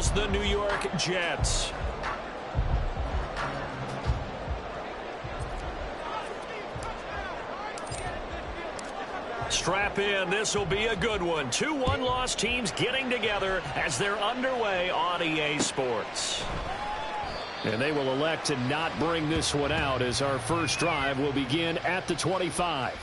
travels the New York Jets. Strap in. This will be a good one. 2 one-loss teams getting together as they're underway on EA Sports. And they will elect to not bring this one out as our first drive will begin at the 25.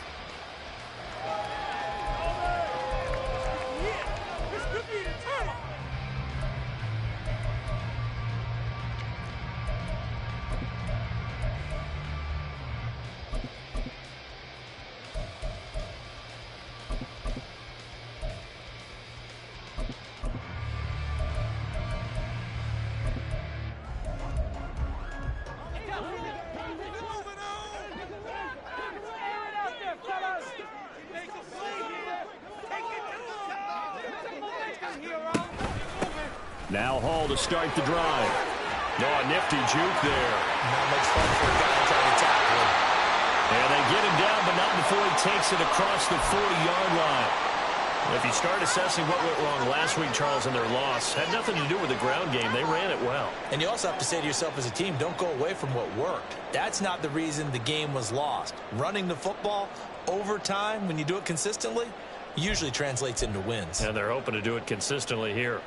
Now Hall to start the drive. Oh, a nifty juke there. Not much fun for a guy trying to tackle him. And they get him down, but not before he takes it across the 40-yard line. If you start assessing what went wrong last week, Charles, in their loss, had nothing to do with the ground game. They ran it well. And you also have to say to yourself as a team, don't go away from what worked. That's not the reason the game was lost. Running the football over time, when you do it consistently, usually translates into wins. And they're hoping to do it consistently here.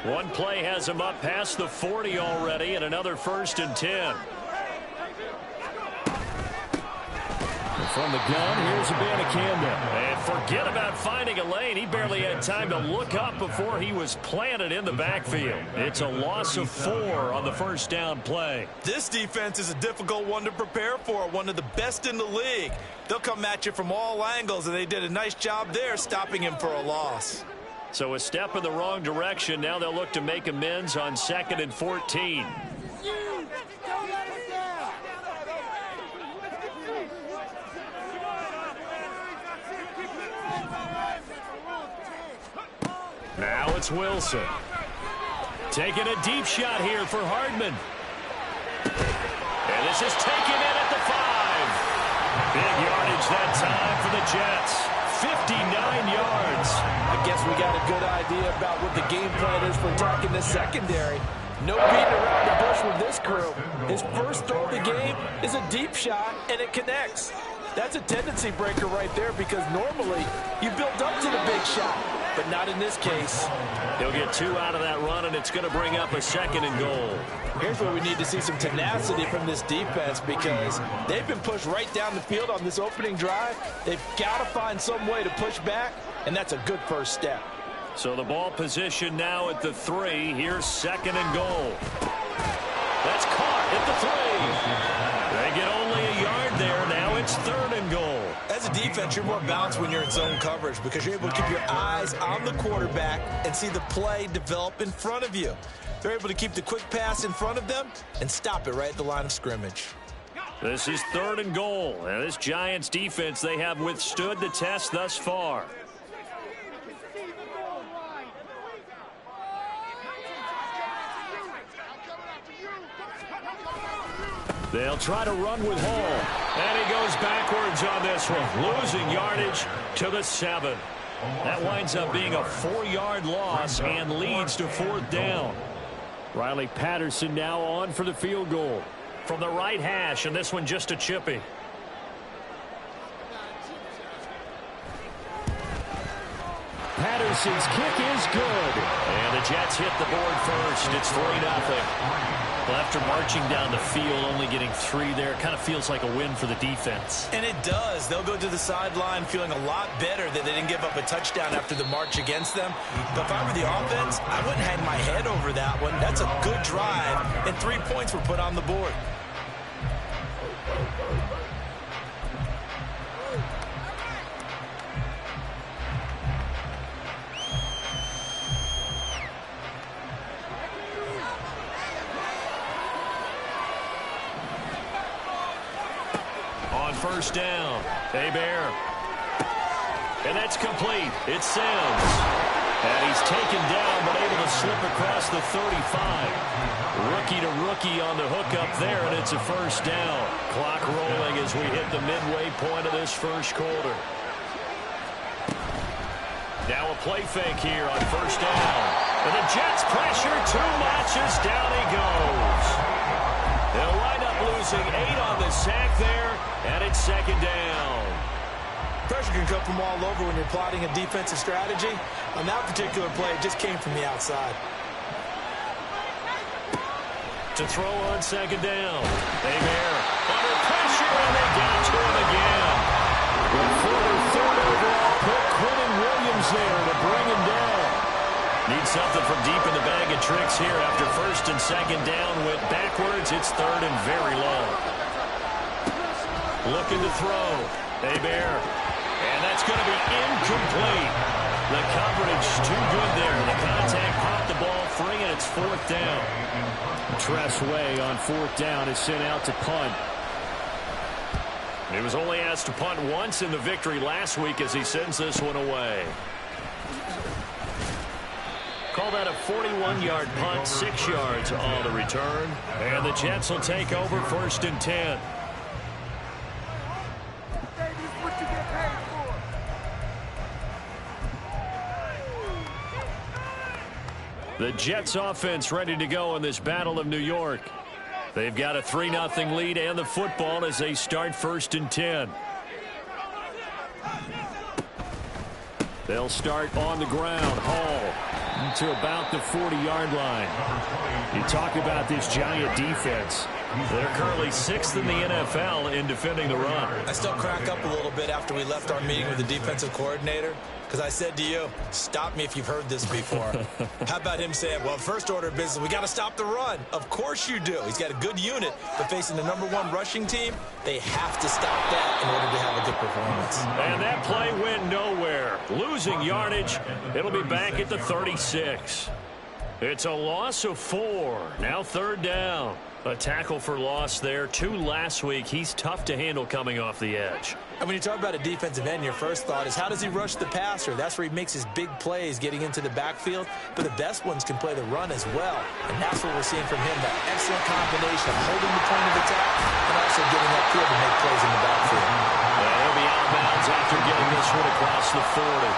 One play has him up past the 40 already, and another 1st and 10. From the gun, here's Abanikanda. And forget about finding a lane. He barely had time to look up before he was planted in the backfield. It's a loss of 4 on the first down play. This defense is a difficult one to prepare for, one of the best in the league. They'll come at you from all angles, and they did a nice job there stopping him for a loss. So a step in the wrong direction. Now they'll look to make amends on 2nd and 14. Now it's Wilson. Taking a deep shot here for Hardman. And this is taken in at the 5. Big yardage that time for the Jets. 59 yards. I guess we got a good idea about what the game plan is for attacking the secondary. No beating around the bush with this crew. His first throw of the game is a deep shot, and it connects. That's a tendency breaker right there because normally you build up to the big shot, but not in this case. He'll get 2 out of that run, and it's going to bring up a 2nd and goal. Here's where we need to see some tenacity from this defense because they've been pushed right down the field on this opening drive. They've got to find some way to push back, and that's a good first step. So the ball position now at the 3. Here's 2nd and goal. That's caught at the 3. They get only a yard there. Now it's 3rd and goal. As a defense, you're more balanced when you're in zone coverage because you're able to keep your eyes on the quarterback and see the play develop in front of you. They're able to keep the quick pass in front of them and stop it right at the line of scrimmage. This is 3rd and goal. And this Giants defense, they have withstood the test thus far. They'll try to run with Hall. And he goes backwards on this one, losing yardage to the 7. That winds up being a 4-yard loss and leads to 4th down. Riley Patterson now on for the field goal from the right hash, and this one just a chippy. Patterson's kick is good. And the Jets hit the board first. It's 3-0. Well, after marching down the field, only getting 3 there, it kind of feels like a win for the defense. And it does. They'll go to the sideline feeling a lot better that they didn't give up a touchdown after the march against them. But if I were the offense, I wouldn't hang my head over that one. That's a good drive, and 3 points were put on the board. First down. Hebert. And that's complete. It's Sims. And he's taken down but able to slip across the 35. Rookie to rookie on the hook up there, and it's a first down. Clock rolling as we hit the midway point of this first quarter. Now a play fake here on first down. And the Jets pressure too much as down he goes. They'll wind up losing 8 on the sack there, and it's second down. Pressure can come from all over when you're plotting a defensive strategy. On that particular play, it just came from the outside. To throw on second down. They there. Under pressure, and they get it to him again. For their third overall pick, Quentin Williams there to bring him down. Need something from deep in the bag of tricks here after first and second down. Went backwards. It's third and very long. Looking to throw. Hebert. And that's going to be incomplete. The coverage too good there. The contact popped the ball free, and it's fourth down. Tressway on fourth down is sent out to punt. He was only asked to punt once in the victory last week as he sends this one away. Call that a 41-yard punt, 6 yards on the return. And the Jets will take over first and 10. The Jets offense ready to go in this Battle of New York. They've got a 3-0 lead and the football as they start first and 10. They'll start on the ground. Hall to about the 40-yard line. You talk about this Giant defense. They're currently 6th in the NFL in defending the run. I still crack up a little bit after we left our meeting with the defensive coordinator, because I said to you, stop me if you've heard this before. How about him saying, well, first order of business, we got to stop the run. Of course you do. He's got a good unit, but facing the #1 rushing team, they have to stop that in order to have a good performance. And that play went nowhere. Losing yardage. It'll be back at the 36. It's a loss of 4. Now third down. A tackle for loss there. 2 last week. He's tough to handle coming off the edge. And when you talk about a defensive end, your first thought is, how does he rush the passer? That's where he makes his big plays getting into the backfield. But the best ones can play the run as well. And that's what we're seeing from him, that excellent combination of holding the point of attack and also getting upfield to make plays in the backfield. He'll be out of bounds after getting this one across the 40.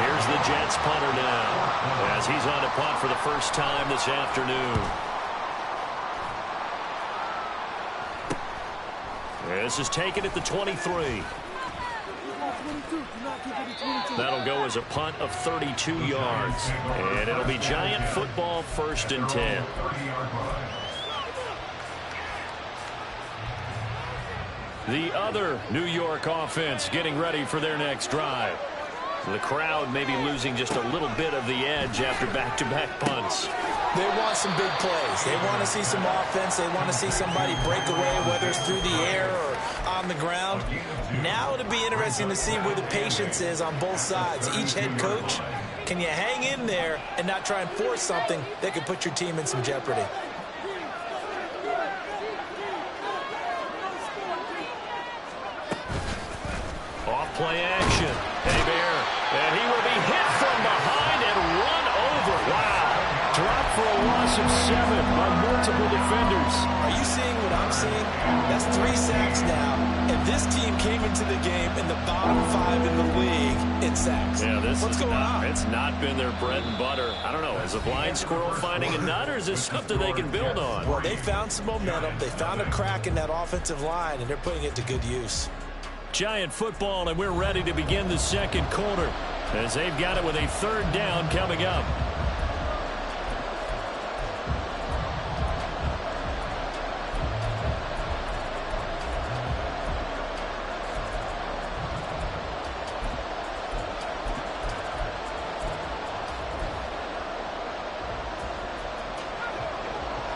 Here's the Jets punter now as he's on to punt for the first time this afternoon. This is taken at the 23. That'll go as a punt of 32 yards. And it'll be Giant football first and 10. The other New York offense getting ready for their next drive. The crowd may be losing just a little bit of the edge after back-to-back punts. They want some big plays. They want to see some offense. They want to see somebody break away, whether it's through the air or on the ground. Now it'll be interesting to see where the patience is on both sides. Each head coach, can you hang in there and not try and force something that could put your team in some jeopardy? Off-play action. Hebert. And he will be hit from behind and run over. Wow. Dropped for a loss of 7 on multiple defenders. Are you seeing what I'm seeing? That's 3 sacks now. And this team came into the game in the bottom 5 in the league in sacks. Yeah, What's going on? It's not been their bread and butter. I don't know. Is a blind squirrel finding a nut, or is this something they can build on? Well, they found some momentum. They found a crack in that offensive line, and they're putting it to good use. Giant football, and we're ready to begin the second quarter as they've got it with a third down coming up.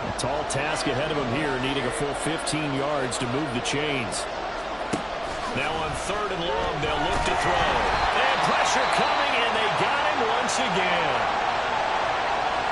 A tall task ahead of him here, needing a full 15 yards to move the chains. Now on third and long, they'll look to throw. And pressure coming, and they got him once again.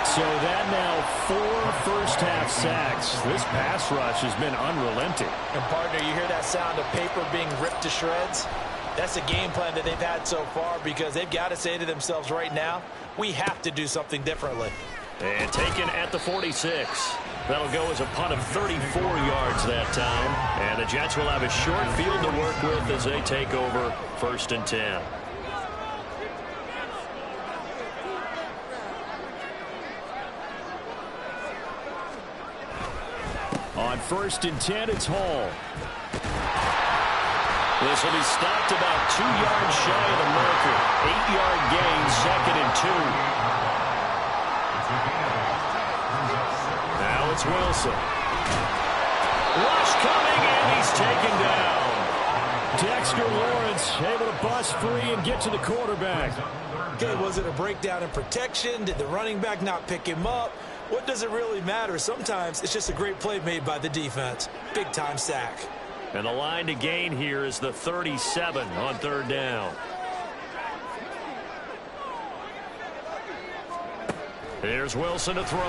So that now 4 first-half sacks. This pass rush has been unrelenting. And, partner, you hear that sound of paper being ripped to shreds? That's a game plan that they've had so far, because they've got to say to themselves right now, we have to do something differently. And taken at the 46. That'll go as a punt of 34 yards that time. And the Jets will have a short field to work with as they take over first and 10. On 1st and 10, it's Hall. This will be stopped about 2 yards shy of the marker. 8-yard gain, 2nd and 2. Now it's Wilson. Rush coming, and he's taken down. Dexter Lawrence able to bust free and get to the quarterback. Okay, was it a breakdown in protection? Did the running back not pick him up? What does it really matter? Sometimes it's just a great play made by the defense. Big-time sack. And the line to gain here is the 37 on 3rd down. Here's Wilson to throw.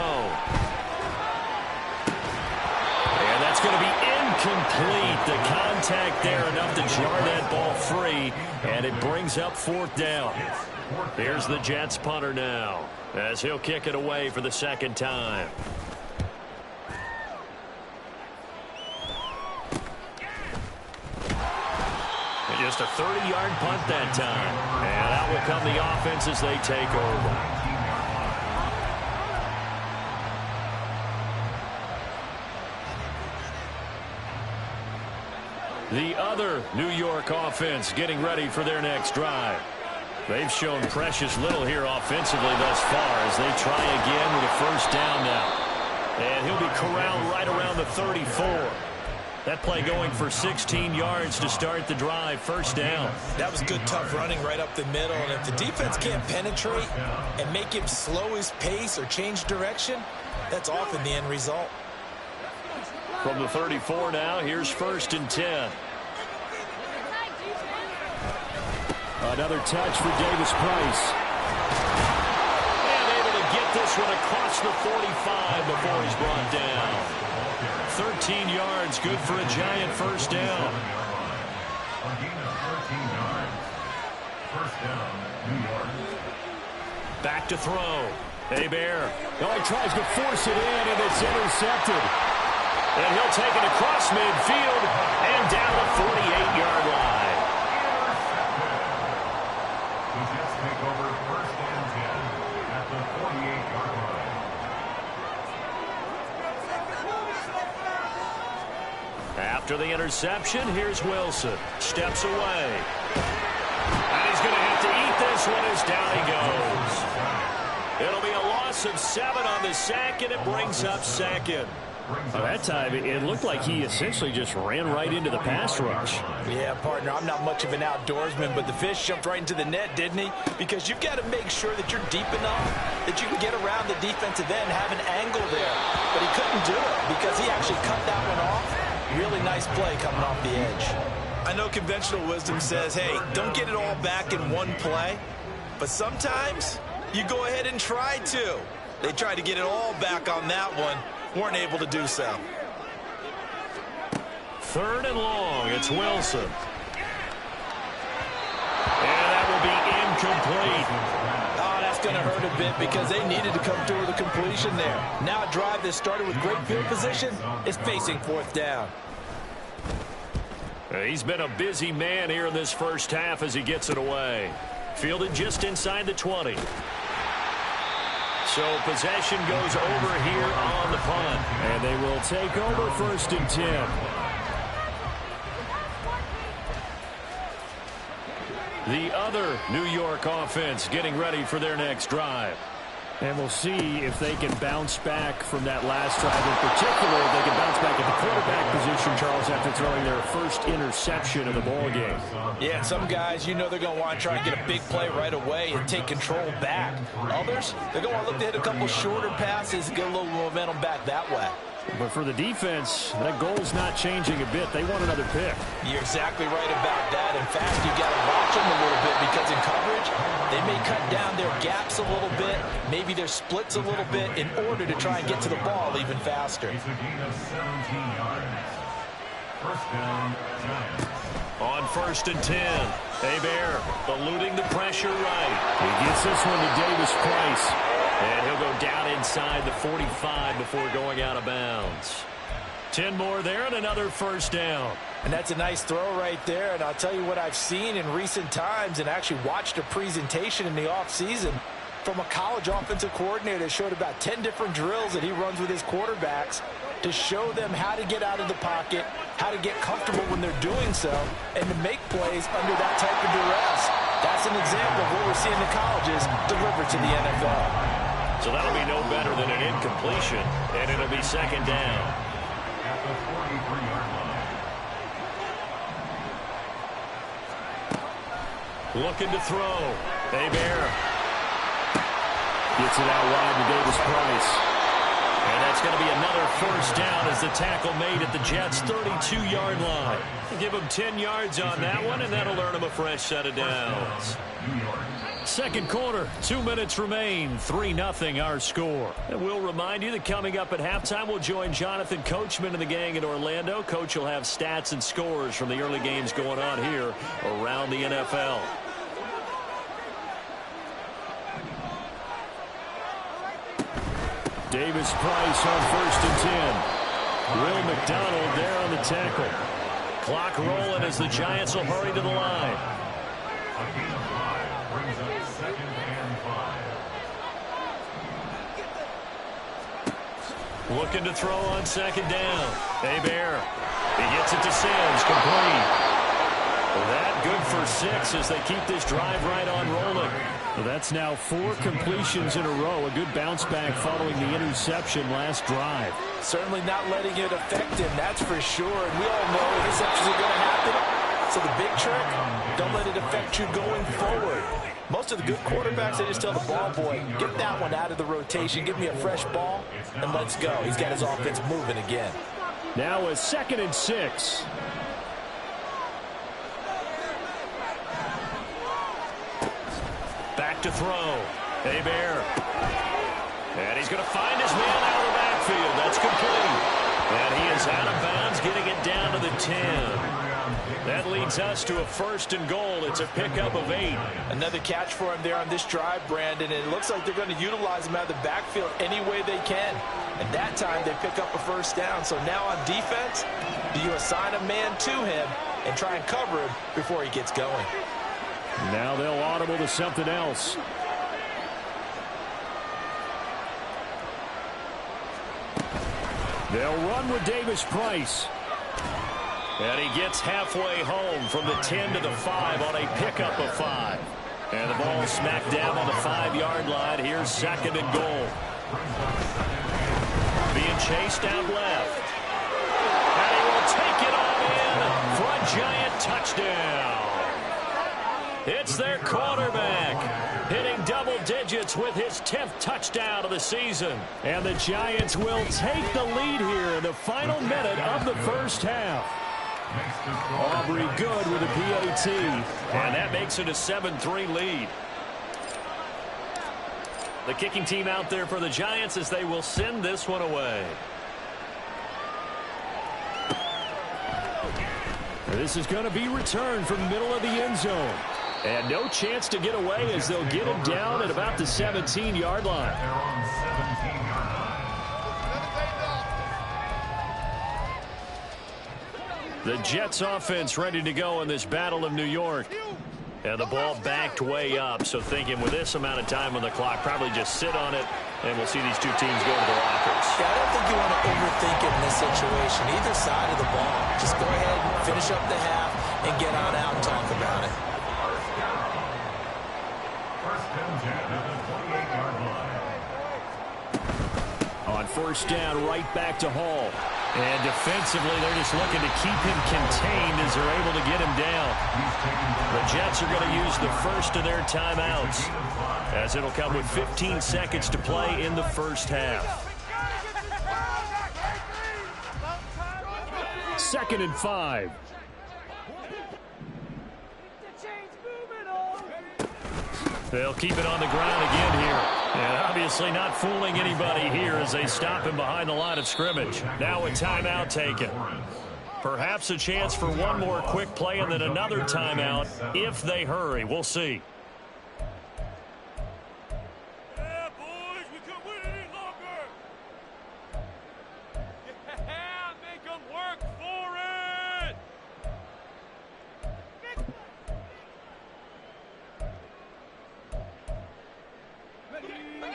And that's going to be incomplete. The contact there enough to jar that ball free, and it brings up 4th down. Here's the Jets punter now, as he'll kick it away for the 2nd time. And just a 30-yard punt that time. And out will come the offense as they take over. The other New York offense getting ready for their next drive. They've shown precious little here offensively thus far as they try again with a 1st down now. And he'll be corralled right around the 34. That play going for 16 yards to start the drive. 1st down. That was good, tough running right up the middle. And if the defense can't penetrate and make him slow his pace or change direction, that's often the end result. From the 34 now, here's 1st and 10. Another touch for Davis Price. And able to get this one across the 45 before he's brought down. 13 yards, good for a giant 1st down. Back to throw. Hebert. Oh, he tries to force it in, and it's intercepted. And he'll take it across midfield and down the 48-yard line. After the interception, here's Wilson. Steps away. And he's going to have to eat this one as down he goes. It'll be a loss of 7 on the sack, and it brings up 2nd. Well, that time, it looked like he essentially just ran right into the pass rush. Yeah, partner, I'm not much of an outdoorsman, but the fish jumped right into the net, didn't he? Because you've got to make sure that you're deep enough that you can get around the defensive end, have an angle there. But he couldn't do it because he actually cut that one off. Really nice play coming off the edge. I know conventional wisdom says, hey, don't get it all back in one play. But sometimes you go ahead and try to. They tried to get it all back on that one. Weren't able to do so. 3rd and long. It's Wilson. And that will be incomplete. Oh, that's going to hurt a bit because they needed to come through with a completion there. Now a drive that started with great field position is facing 4th down. He's been a busy man here in this 1st half as he gets it away. Fielded just inside the 20. So possession goes over here on the punt. And they will take over 1st and 10. The other New York offense getting ready for their next drive. And we'll see if they can bounce back from that last drive. In particular, if they can bounce back at the quarterback position, Charles, after throwing their 1st interception of the ball game. Yeah, some guys, you know they're going to want to try and get a big play right away and take control back. Others, they're going to look to hit a couple shorter passes and get a little momentum back that way. But for the defense, that goal's not changing a bit. They want another pick. You're exactly right about that. In fact, you got to watch them a little bit because in coverage, they may cut down their gaps a little bit, maybe their splits a little bit in order to try and get to the ball even faster. On 1st and 10, Hebert eluding the pressure right. He gets this one to Davis Price. And he'll go down inside the 45 before going out of bounds. 10 more there and another 1st down. And that's a nice throw right there. And I'll tell you what I've seen in recent times and actually watched a presentation in the offseason from a college offensive coordinator that showed about 10 different drills that he runs with his quarterbacks. to show them how to get out of the pocket, how to get comfortable when they're doing so, and to make plays under that type of duress. That's an example of what we're seeing in colleges delivered to the NFL. So that'll be no better than an incompletion, and it'll be second down. Looking to throw. Hebert gets it out wide to Davis Price. And that's going to be another first down as the tackle made at the Jets' 32-yard line. Give them 10 yards on that one, and that'll earn them a fresh set of downs. Second quarter, 2 minutes remain, 3-0 our score. And we'll remind you that coming up at halftime, we'll join Jonathan Coachman and the gang in Orlando. Coach will have stats and scores from the early games going on here around the NFL. Davis Price on 1st and 10. Will McDonald there on the tackle. Clock rolling as the Giants will hurry to the line. Looking to throw on second down. Hebert. He gets it to Sims. Complete. That good for 6 as they keep this drive right on rolling. Well, that's now 4 completions in a row. A good bounce back following the interception last drive. Certainly not letting it affect him, that's for sure. And we all know interceptions are going to happen. So the big trick, don't let it affect you going forward. Most of the good quarterbacks, they just tell the ball boy, get that one out of the rotation, give me a fresh ball, and let's go. He's got his offense moving again. Now a 2nd and 6. Back to throw. Hebert. And he's going to find his man out of the backfield. That's complete. And he is out of bounds, getting it down to the 10. That leads us to a 1st and goal. It's a pickup of 8. Another catch for him there on this drive, Brandon. And it looks like they're going to utilize him out of the backfield any way they can. And that time they pick up a first down. So now on defense, do you assign a man to him and try and cover him before he gets going? Now they'll audible to something else. They'll run with Davis Price. And he gets halfway home from the 10 to the 5 on a pickup of 5. And the ball smacked down on the 5-yard line. Here's 2nd and goal. Being chased out left. And he will take it on in for a Giant touchdown. It's their quarterback hitting double digits with his 10th touchdown of the season. And the Giants will take the lead here in the final minute of the first half. Aubrey good with a PAT. And that makes it a 7-3 lead. The kicking team out there for the Giants as they will send this one away. This is going to be returned from the middle of the end zone. And no chance to get away as they'll get him down at about the 17-yard line. The Jets offense ready to go in this Battle of New York. And the ball backed way up. So thinking with this amount of time on the clock, probably just sit on it, and we'll see these two teams go to the lockers. Yeah, I don't think you want to overthink it in this situation. Either side of the ball. Just go ahead and finish up the half and get on out and talk about it. On 1st down, right back to Hall. And defensively, they're just looking to keep him contained as they're able to get him down. The Jets are going to use the first of their timeouts, as it'll come with 15 seconds to play in the first half. 2nd and 5. They'll keep it on the ground again here. And obviously not fooling anybody here as they stop him behind the line of scrimmage. Now a timeout taken. Perhaps a chance for one more quick play and then another timeout if they hurry. We'll see. Yeah, boys, we couldn't wait any longer. Yeah, make them work for it.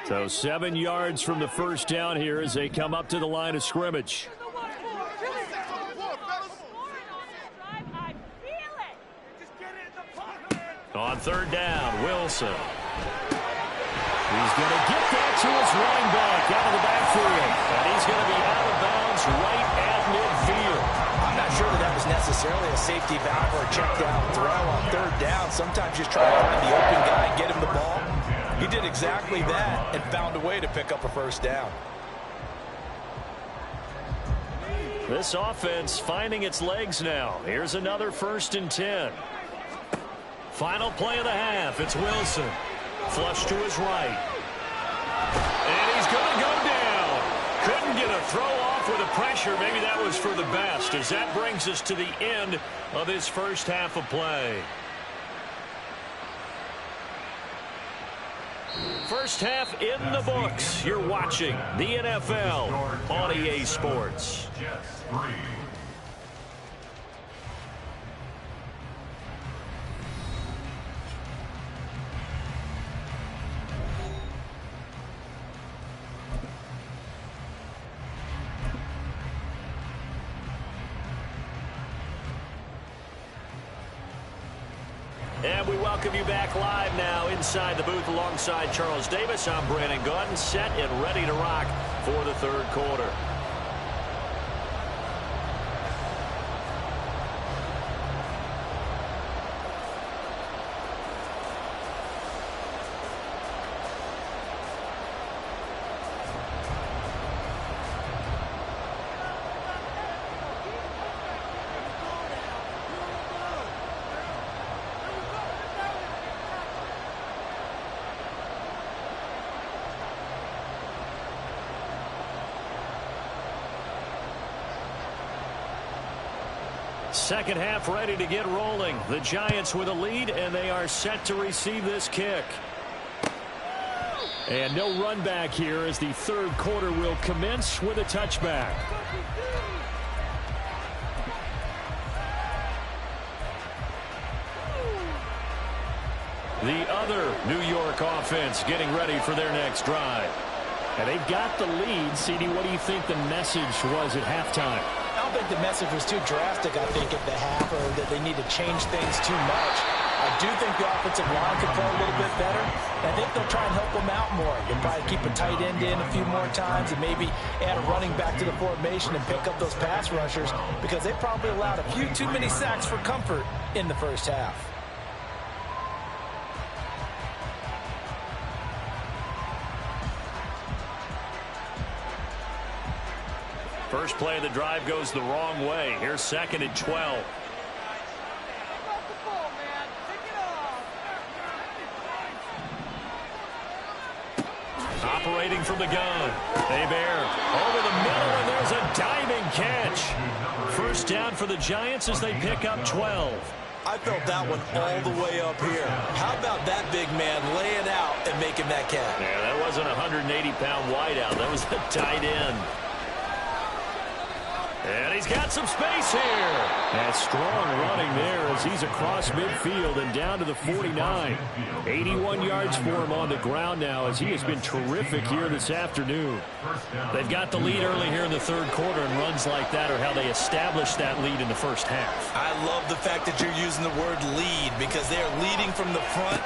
So 7 yards from the first down here as they come up to the line of scrimmage. On third down, Wilson. He's going to get that to his running back out of the backfield. And he's going to be out of bounds right at midfield. I'm not sure that was necessarily a safety valve or a check down throw on third down. Sometimes you just try to find the open guy and get him the ball. He did exactly that and found a way to pick up a first down. This offense finding its legs now. Here's another 1st and 10. Final play of the half. It's Wilson. Flush to his right. And he's going to go down. Couldn't get a throw off with the pressure. Maybe that was for the best, as that brings us to the end of his first half of play. First half in the books. You're watching the NFL on EA Sports. And we welcome you back live now inside the booth alongside Charles Davis. I'm Brandon Gaudin, set and ready to rock for the third quarter. Second half ready to get rolling. The Giants with a lead, and they are set to receive this kick. And no run back here as the third quarter will commence with a touchback. The other New York offense getting ready for their next drive. And they've got the lead. CD, what do you think the message was at halftime? I don't think the message was too drastic, I think, at the half, or that they need to change things too much. I do think the offensive line could play a little bit better. And I think they'll try and help them out more. They'll probably keep a tight end in a few more times and maybe add a running back to the formation and pick up those pass rushers, because they probably allowed a few too many sacks for comfort in the first half. First play of the drive goes the wrong way. Here's 2nd and 12. Operating from the gun. Hebert over the middle, and there's a diving catch. First down for the Giants as they pick up 12. I felt that one all the way up here. How about that big man laying out and making that catch? Yeah, that wasn't a 180-pound wideout. That was the tight end. And he's got some space here. That strong running there as he's across midfield and down to the 49. 81 yards for him on the ground now as he has been terrific here this afternoon. They've got the lead early here in the third quarter, and runs like that are how they established that lead in the first half. I love the fact that you're using the word lead, because they are leading from the front,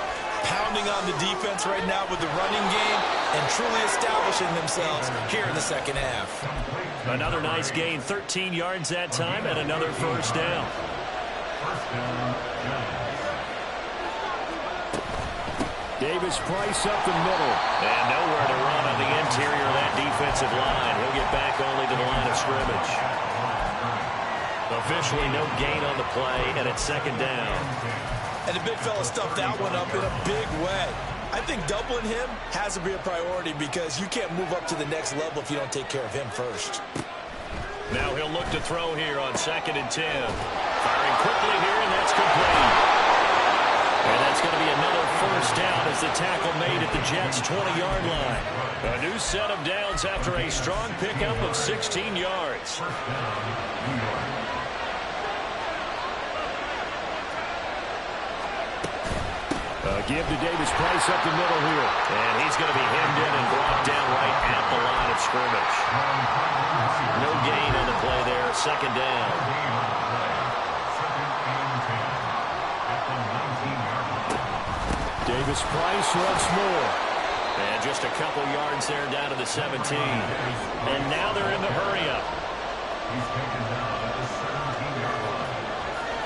pounding on the defense right now with the running game, and truly establishing themselves here in the second half. Another nice gain, 13 yards that time, and another first down. Davis Price up the middle. And nowhere to run on the interior of that defensive line. He'll get back only to the line of scrimmage. Officially no gain on the play, and it's 2nd down. And the big fella stuffed that one up in a big way. I think doubling him has to be a priority, because you can't move up to the next level if you don't take care of him first. Now he'll look to throw here on 2nd and 10. Firing quickly here, and that's complete. And that's going to be another first down as the tackle made at the Jets' 20-yard line. A new set of downs after a strong pickup of 16 yards. Give to Davis Price up the middle here. And he's going to be hemmed in and brought down right at the line of scrimmage. No gain on the play there. Second down. Davis Price once more. And just a couple yards there down to the 17. And now they're in the hurry-up. He's taken down at the 17-yard line.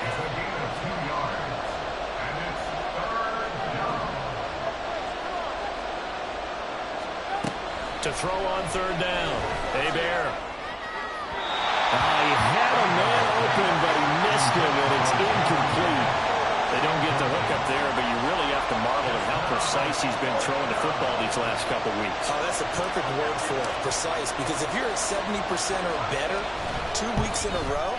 It's a gain of 2 yards. And it's third down. To throw on third down. Bear. He had a man open, but he missed him, and it's incomplete. They don't get the hook up there, but you really have to marvel at how precise he's been throwing the football these last couple weeks. Oh, that's a perfect word for it, precise, because if you're at 70% or better 2 weeks in a row,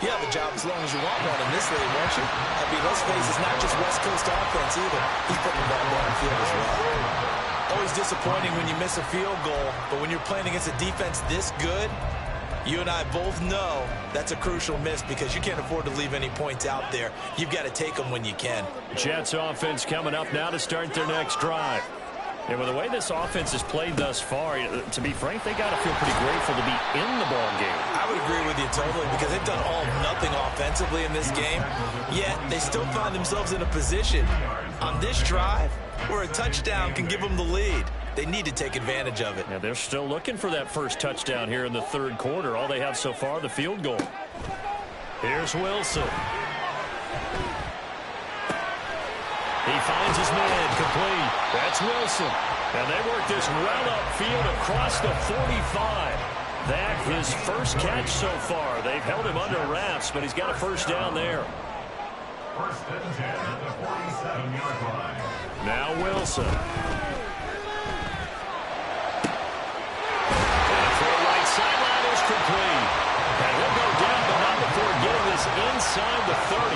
you have a job as long as you want one in this league, won't you? I mean, let's face it, it's not just West Coast offense either. He's putting the ball down the field as well. Always disappointing when you miss a field goal, but when you're playing against a defense this good, you and I both know that's a crucial miss because you can't afford to leave any points out there. You've got to take them when you can. Jets offense coming up now to start their next drive. And with the way this offense has played thus far, to be frank, they got to feel pretty grateful to be in the ball game. I would agree with you totally because they've done all nothing offensively in this game, yet they still find themselves in a position on this drive where a touchdown can give them the lead. They need to take advantage of it. Yeah, they're still looking for that first touchdown here in the third quarter. All they have so far, the field goal. Here's Wilson. He finds his man complete. That's Wilson. And they work this well upfield across the 45. That his first catch so far. They've held him under wraps, but he's got a first down there. First and 10 at the 47-yard line. Now Wilson. Sideline is complete. And he'll go down, but not before getting this inside the 30.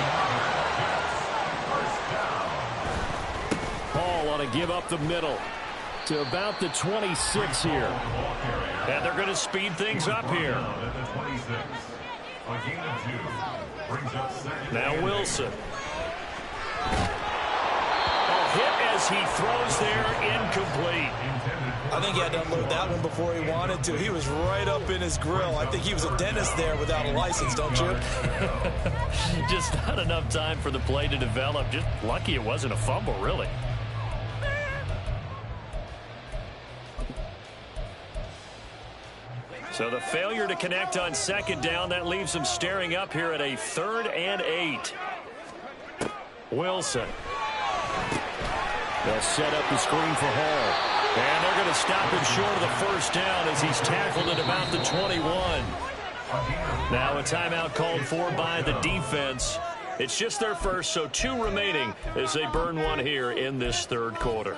Paul ought to give up the middle to about the 26 here. And they're going to speed things up here. Now Wilson. Hit as he throws there, incomplete. I think he had to unload that one before he wanted to. He was right up in his grill. I think he was a dentist there without a license, don't you? Just not enough time for the play to develop. Just lucky it wasn't a fumble, really. So the failure to connect on second down, that leaves them staring up here at a 3rd and 8. Wilson. They'll set up the screen for Hall. And they're going to stop him short of the first down as he's tackled at about the 21. Now a timeout called for by the defense. It's just their first, so 2 remaining as they burn one here in this third quarter.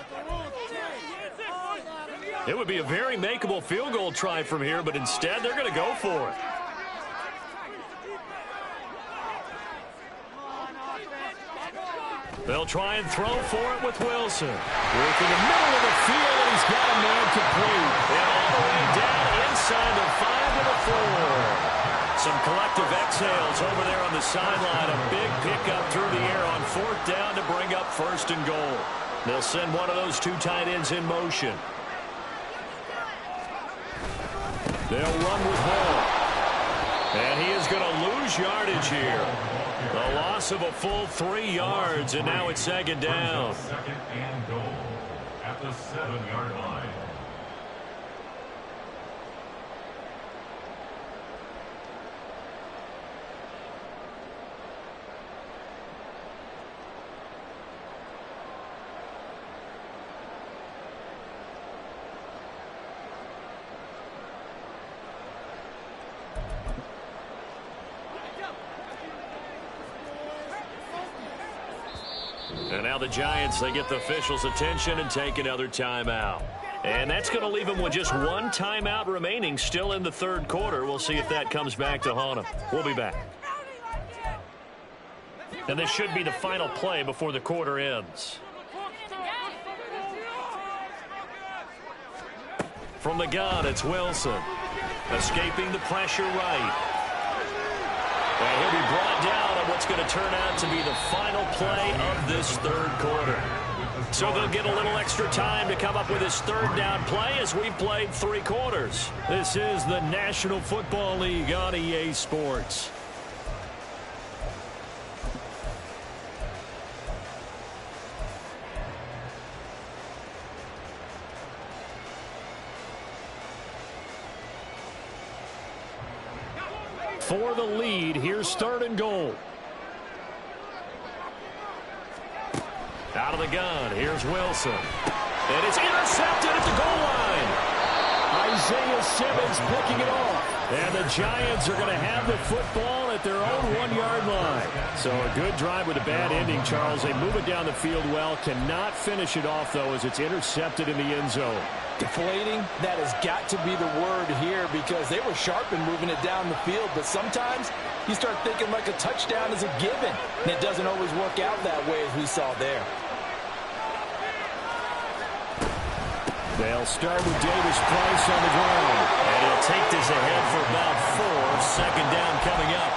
It would be a very makeable field goal try from here, but instead they're going to go for it. They'll try and throw for it with Wilson. Working the middle of the field, and he's got a man complete. And all the way down inside the 5 to the 4. Some collective exhales over there on the sideline. A big pickup through the air on 4th down to bring up 1st and goal. They'll send one of those 2 tight ends in motion. They'll run with Hall. And he is going to lose yardage here. The loss of a full 3 yards, and now it's 2nd down. 2nd and goal at the 7-yard line. And now the Giants, they get the officials' attention and take another timeout. And that's going to leave them with just 1 timeout remaining still in the third quarter. We'll see if that comes back to haunt them. We'll be back. And this should be the final play before the quarter ends. From the gun, it's Wilson. Escaping the pressure right. And he'll be brought down on what's going to turn out to be the final play of this third quarter. So they'll get a little extra time to come up with his third down play as we've played 3 quarters. This is the National Football League on EA Sports. For the lead, here's 3rd and goal. Out of the gun, here's Wilson. And it's intercepted at the goal line. Isaiah Simmons picking it off. And the Giants are going to have the football at their own 1-yard line. So a good drive with a bad ending, Charles. They move it down the field well. Cannot finish it off, though, as it's intercepted in the end zone. Deflating, that has got to be the word here because they were sharp in moving it down the field, but sometimes you start thinking like a touchdown is a given, and it doesn't always work out that way as we saw there. They'll start with Davis Price on the ground, and he'll take this ahead for about 4. 2nd down coming up.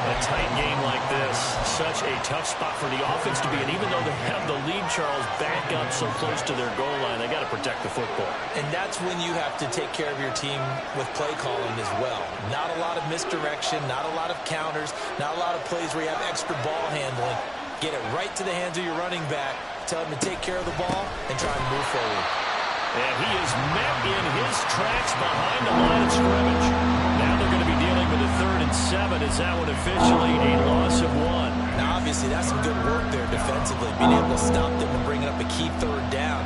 A tight game like this, such a tough spot for the offense to be in. Even though they have the lead, Charles, back up so close to their goal line, they got to protect the football. And that's when you have to take care of your team with play calling as well. Not a lot of misdirection, not a lot of counters, not a lot of plays where you have extra ball handling. Get it right to the hands of your running back, tell him to take care of the ball, and try and move forward. And he is met in his tracks behind the line of scrimmage. Now they're going to be dealing with a 3rd and 7. Is that one officially a loss of 1? Now, obviously, that's some good work there defensively, being able to stop them and bringing up a key 3rd down.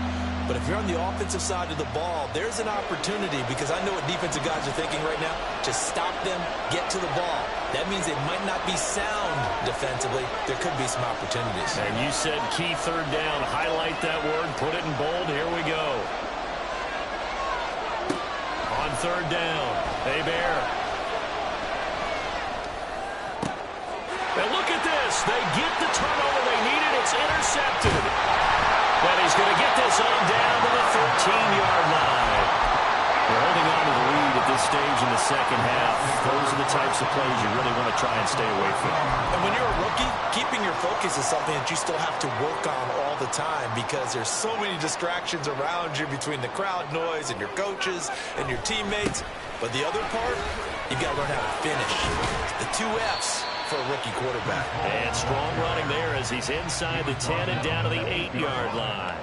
But if you're on the offensive side of the ball, there's an opportunity because I know what defensive guys are thinking right now. Just stop them, get to the ball. That means they might not be sound defensively. There could be some opportunities. And you said key 3rd down. Highlight that word. Put it in bold. Here we go. On 3rd down, Hebert. And look at this. They get the turnover they needed. It's intercepted. But he's going to get this on down to the 13-yard line. They're holding on to the lead at this stage in the 2nd half. Those are the types of plays you really want to try and stay away from. And when you're a rookie, keeping your focus is something that you still have to work on all the time because there's so many distractions around you between the crowd noise and your coaches and your teammates. But the other part, you've got to learn how to finish. The 2 F's for a rookie quarterback. And strong running there as he's inside the 10 and down to the 8-yard line.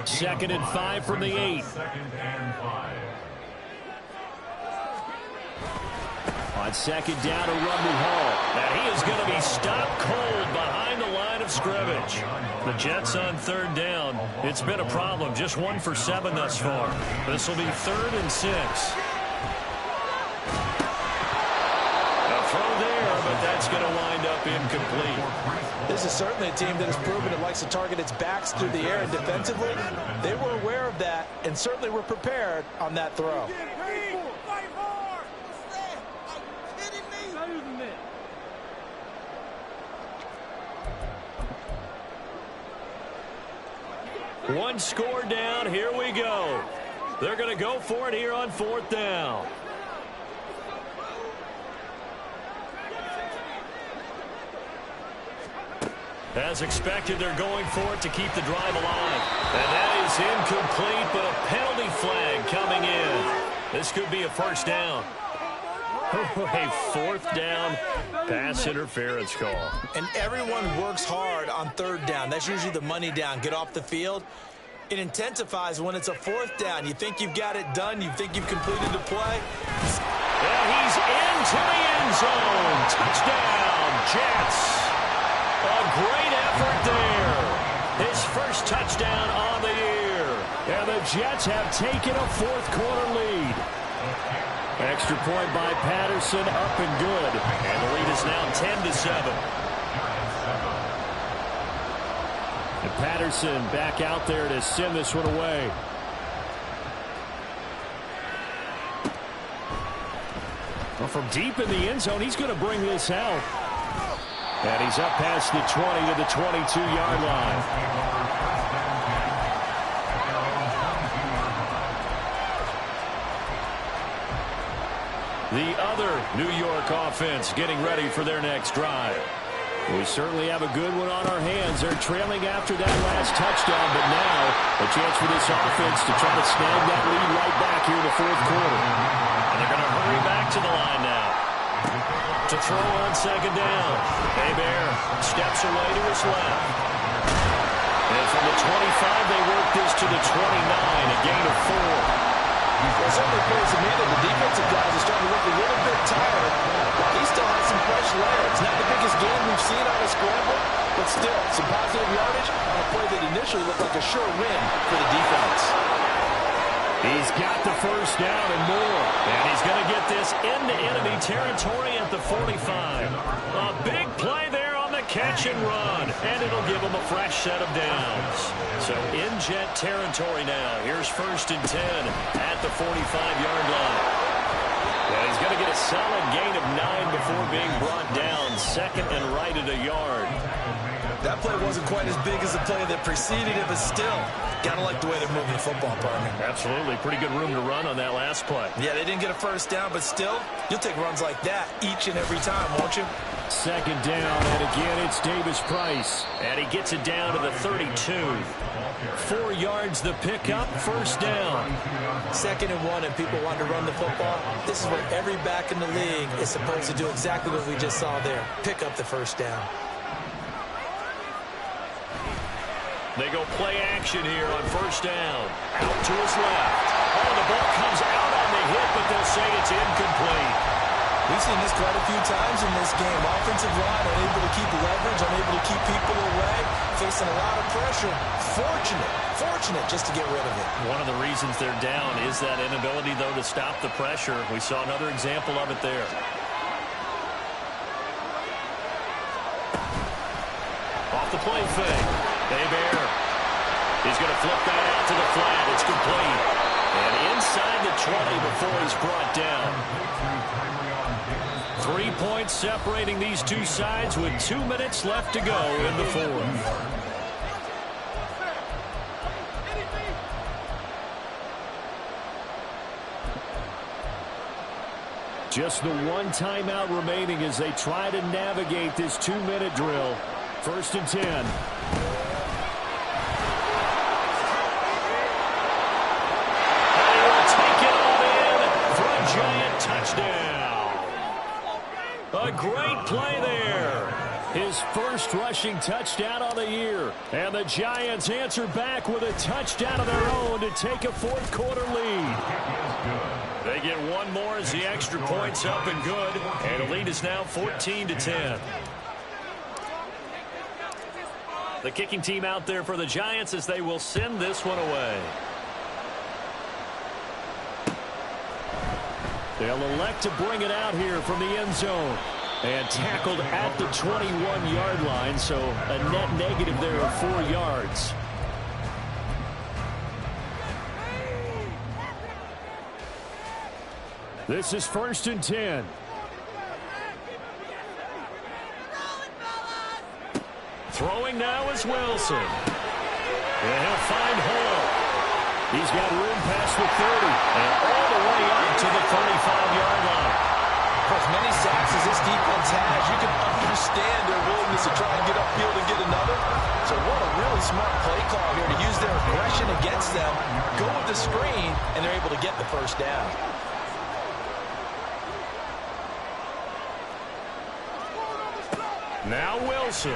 2nd and 5 from the 8. 2nd and 5. On 2nd down to Rumble Hall. And he is going to be stopped cold behind the line of scrimmage. The Jets on 3rd down. It's been a problem. Just 1 for 7 thus far. This will be 3rd and 6. A throw there, but that's going to wind up incomplete. This is certainly a team that has proven it likes to target its backs through the air, and defensively, they were aware of that and certainly were prepared on that throw. One score down. Here we go. They're going to go for it here on 4th down. As expected, they're going for it to keep the drive alive. And that is incomplete, but a penalty flag coming in. This could be a 1st down. A 4th down pass interference call. And everyone works hard on 3rd down. That's usually the money down. Get off the field. It intensifies when it's a 4th down. You think you've got it done. You think you've completed the play. And he's into the end zone. Touchdown, Jets. A great effort there. His first touchdown on the year. And the Jets have taken a 4th quarter lead. Extra point by Patterson, up and good. And the lead is now 10-7. And Patterson back out there to send this one away. Well, from deep in the end zone, he's going to bring this out. And he's up past the 20 to the 22-yard line. The other New York offense getting ready for their next drive. We certainly have a good one on our hands. They're trailing after that last touchdown, but now a chance for this offense to try to snag that lead right back here in the fourth quarter. And they're going to hurry back to the line now. To throw on second down. Hebert steps away to his left. And from the 25, they work this to the 29, a gain of 4. Well, certainly plays a minute. The defensive guys are starting to look a little bit tired. He still has some fresh legs. Not the biggest game we've seen on a scramble, but still some positive yardage on a play that initially looked like a sure win for the defense. He's got the first down and more. And he's going to get this into enemy territory at the 45. A big play there on the catch and run. And it'll give him a fresh set of downs. So in jet territory now. Here's 1st and 10 at the 45-yard line. And he's going to get a solid gain of 9 before being brought down. 2nd and right at a yard. That play wasn't quite as big as the play that preceded it, but still, gotta like the way they're moving the football, partner. Absolutely. Pretty good room to run on that last play. Yeah, they didn't get a first down, but still, you'll take runs like that each and every time, won't you? 2nd down, and again, it's Davis-Price. And he gets it down to the 32. 4 yards the pickup, 1st down. 2nd and 1, and people want to run the football. This is what every back in the league is supposed to do, exactly what we just saw there. Pick up the 1st down. They go play action here on 1st down. Out to his left. Oh, the ball comes out on the hit, but they'll say it's incomplete. We've seen this quite a few times in this game. Offensive line unable to keep leverage, unable to keep people away, facing a lot of pressure. Fortunate just to get rid of it. One of the reasons they're down is that inability, though, to stop the pressure. We saw another example of it there. Off the play fake. Hebert. He's going to flip that out to the flat. It's complete. And inside the 20 before he's brought down. 3 points separating these two sides with 2 minutes left to go in the fourth. Just the one timeout remaining as they try to navigate this 2-minute drill. 1st and 10. And he will take it all in for a giant touchdown. A great play there. His first rushing touchdown of the year. And the Giants answer back with a touchdown of their own to take a fourth quarter lead. They get one more as the extra point's up and good. And the lead is now 14-10. The kicking team out there for the Giants as they will send this one away. They'll elect to bring it out here from the end zone. And tackled at the 21-yard line, so a net negative there of 4 yards. This is 1st and 10. Throwing now is Wilson. And he'll find Hall. He's got room past the 30 and all the way up to the 35-yard line. For as many sacks as this defense has, you can understand their willingness to try and get upfield and get another. So what a really smart play call here to use their aggression against them, go with the screen, and they're able to get the first down. Now Wilson.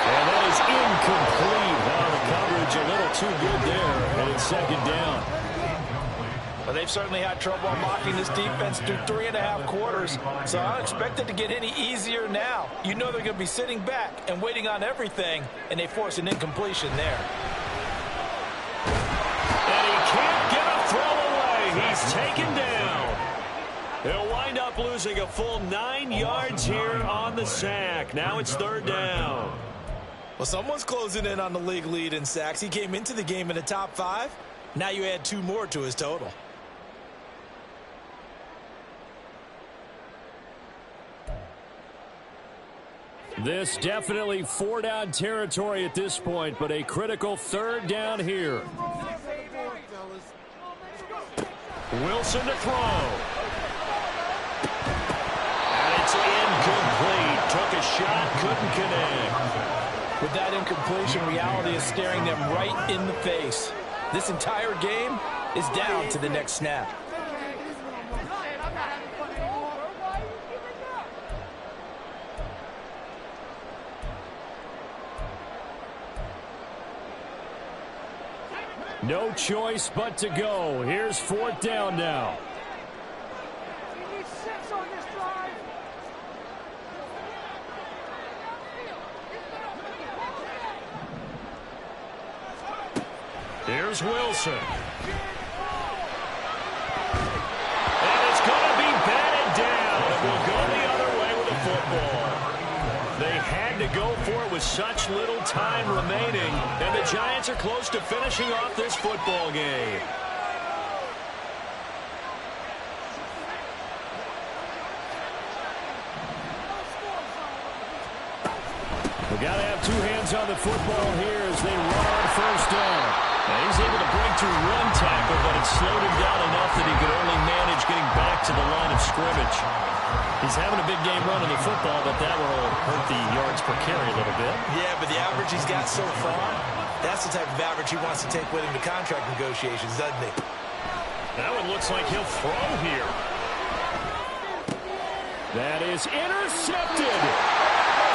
And that is incomplete. Well, the coverage a little too good there, and it's 2nd down. Well, they've certainly had trouble unlocking this defense through 3.5 quarters, so I don't expect it to get any easier now. You know they're going to be sitting back and waiting on everything, and they force an incompletion there. And he can't get a throw away. He's taken down. He'll wind up losing a full 9 yards here on the sack. Now it's 3rd down. Well, someone's closing in on the league lead in sacks. He came into the game in the top 5. Now you add 2 more to his total. This definitely 4-down territory at this point, but a critical 3rd down here. Wilson to throw. And it's couldn't connect. With that incompletion, reality is staring them right in the face. This entire game is down to the next snap. No choice but to go. Here's 4th down now. Here's Wilson. And it's going to be batted down. It will go the other way with the football. They had to go for it with such little time remaining, and the Giants are close to finishing off this football game. We got to have 2 hands on the football here as they run on 1st down. Now he's able to break through 1 tackle, but it slowed him down enough that he could only manage getting back to the line of scrimmage. He's having a big game running the football, but that will hurt the yards per carry a little bit. Yeah, but the average he's got so far, that's the type of average he wants to take with him to contract negotiations, doesn't he? That one looks like he'll throw here. That is intercepted.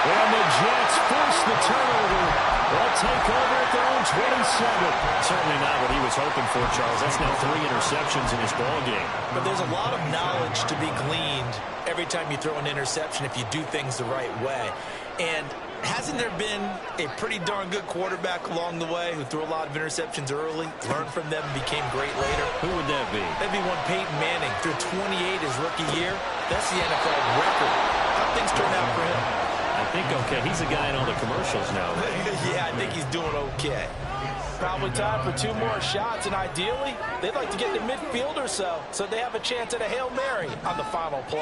And the Jets force the turnover. They'll take over at their own 27. Certainly not what he was hoping for, Charles. That's now 3 interceptions in his ball game. But there's a lot of knowledge to be gleaned every time you throw an interception if you do things the right way. And hasn't there been a pretty darn good quarterback along the way who threw a lot of interceptions early, learned from them, and became great later? Who would that be? That'd be one Peyton Manning. Threw 28 his rookie year. That's the NFL record. How things turn out for him? I think okay. He's a guy in all the commercials now. Yeah, I think he's doing okay. Probably time for 2 more shots, and ideally, they'd like to get to midfield or so they have a chance at a Hail Mary on the final play.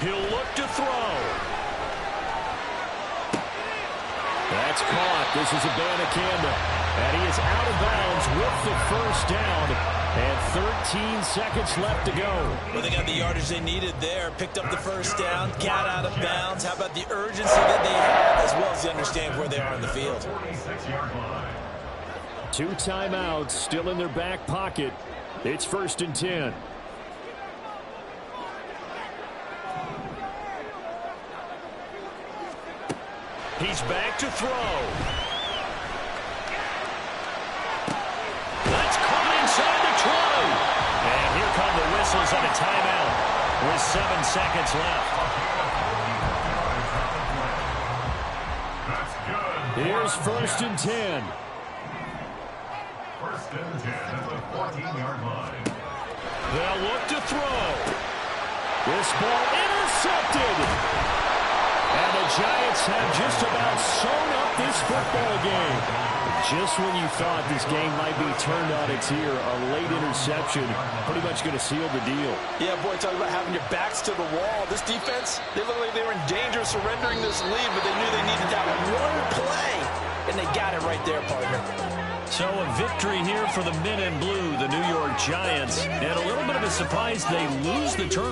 He'll look to throw. That's caught. This is Abanikanda. And he is out of bounds with the 1st down. And 13 seconds left to go. Well, they got the yardage they needed there. Picked up the 1st down. Got out of bounds. How about the urgency that they have as well as they understand where they are in the field? 2 timeouts still in their back pocket. It's 1st and 10. He's back to throw. That's caught inside the 20. And here come the whistles on a timeout with 7 seconds left. Here's 1st and 10. 1st and 10 at the 14-yard line. They'll look to throw. This ball intercepted. And the Giants have just about sewn up this football game. Just when you thought this game might be turned on its ear, a late interception pretty much going to seal the deal. Yeah, boy, talk about having your backs to the wall. This defense, they look like they were in danger of surrendering this lead, but they knew they needed that one play, and they got it right there, partner. So a victory here for the men in blue, the New York Giants, and a little bit of a surprise they lose the turnover.